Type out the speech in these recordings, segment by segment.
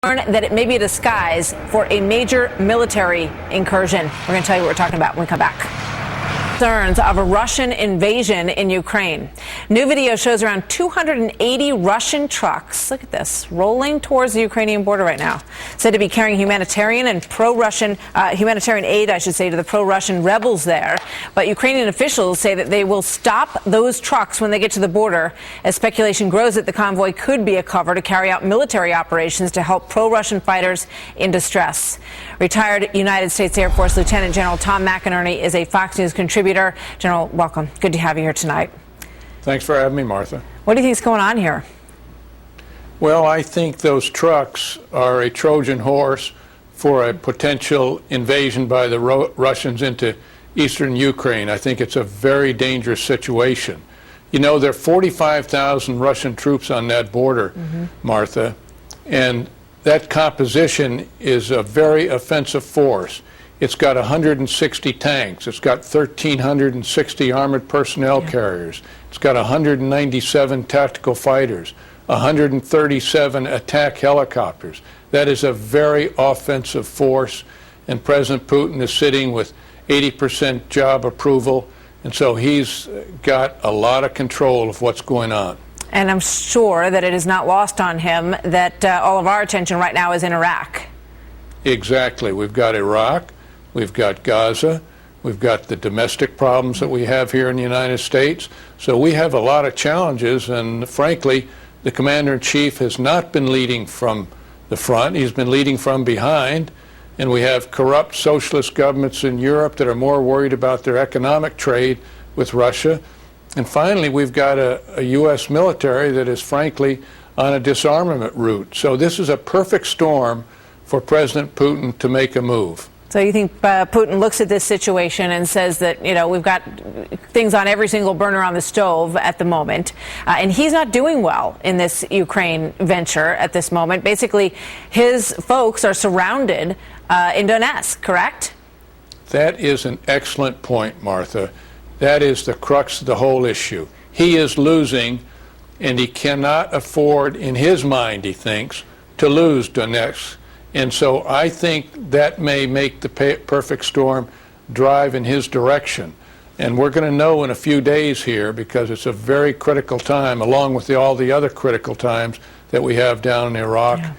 that it may be a disguise for a major military incursion. We're going to tell you what we're talking about when we come back. Concerns of a Russian invasion in Ukraine. New video shows around 280 Russian trucks, look at this, rolling towards the Ukrainian border right now. Said to be carrying humanitarian and pro-Russian, humanitarian aid, I should say, to the pro-Russian rebels there. But Ukrainian officials say that they will stop those trucks when they get to the border, as speculation grows that the convoy could be a cover to carry out military operations to help pro-Russian fighters in distress. Retired United States Air Force Lieutenant General Tom McInerney is a Fox News contributor. General, welcome. Good to have you here tonight. Thanks for having me, Martha. What do you think is going on here? Well, I think those trucks are a Trojan horse for a potential invasion by the Russians into eastern Ukraine. I think it's a very dangerous situation. You know, there are 45,000 Russian troops on that border, Martha, and that composition is a very offensive force. It's got 160 tanks. It's got 1,360 armored personnel carriers. It's got 197 tactical fighters, 137 attack helicopters. That is a very offensive force, and President Putin is sitting with 80% job approval, and so he's got a lot of control of what's going on. And I'm sure that it is not lost on him that all of our attention right now is in Iraq. Exactly. We've got Iraq. We've got Gaza. We've got the domestic problems that we have here in the United States. So we have a lot of challenges, and frankly, the Commander-in-Chief has not been leading from the front. He's been leading from behind, and we have corrupt socialist governments in Europe that are more worried about their economic trade with Russia. And finally, we've got a U.S. military that is frankly on a disarmament route. So this is a perfect storm for President Putin to make a move. So you think Putin looks at this situation and says that, you know, we've got things on every single burner on the stove at the moment, and he's not doing well in this Ukraine venture at this moment. Basically, his folks are surrounded in Donetsk, correct? That is an excellent point, Martha. That is the crux of the whole issue. He is losing, and he cannot afford, in his mind, he thinks, to lose Donetsk. And so I think that may make the perfect storm drive in his direction. And we're going to know in a few days here, because it's a very critical time, along with all the other critical times that we have down in Iraq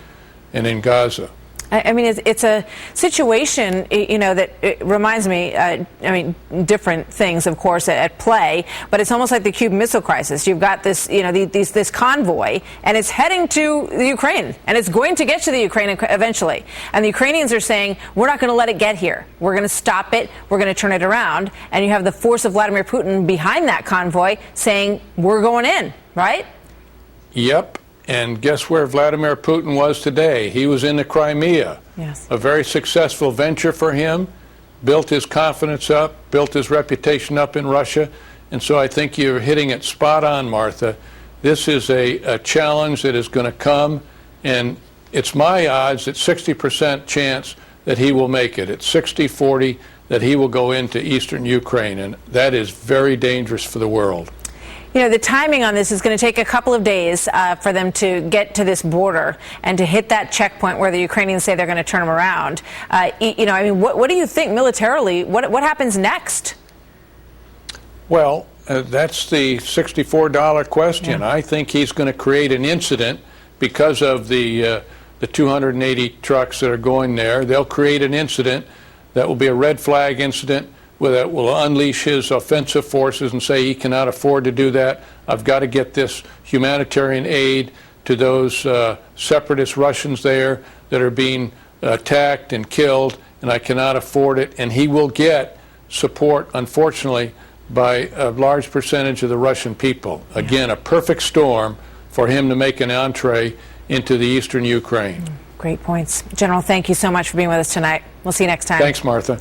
and in Gaza. I mean, it's a situation, you know, that it reminds me, I mean, different things, of course, at play, but it's almost like the Cuban Missile Crisis. You've got this, you know, this convoy, and it's heading to the Ukraine, and it's going to get to the Ukraine eventually. And the Ukrainians are saying, we're not going to let it get here. We're going to stop it. We're going to turn it around. And you have the force of Vladimir Putin behind that convoy saying, we're going in, right? Yep. And guess where Vladimir Putin was today? He was in the Crimea. Yes. A very successful venture for him, built his confidence up, built his reputation up in Russia. And so I think you're hitting it spot on, Martha. This is a challenge that is going to come, and it's my odds at 60% chance that he will make it. It's 60-40 that he will go into eastern Ukraine, and that is very dangerous for the world. You know, the timing on this is going to take a couple of days for them to get to this border and to hit that checkpoint where the Ukrainians say they're going to turn them around. You know, I mean, what do you think militarily? What happens next? Well, that's the $64 question. I think he's going to create an incident because of the 280 trucks that are going there. They'll create an incident that will be a red flag incident that will unleash his offensive forces and say he cannot afford to do that. I've got to get this humanitarian aid to those separatist Russians there that are being attacked and killed, and I cannot afford it. And he will get support, unfortunately, by a large percentage of the Russian people. Again, a perfect storm for him to make an entree into the eastern Ukraine. Great points. General, thank you so much for being with us tonight. We'll see you next time. Thanks, Martha.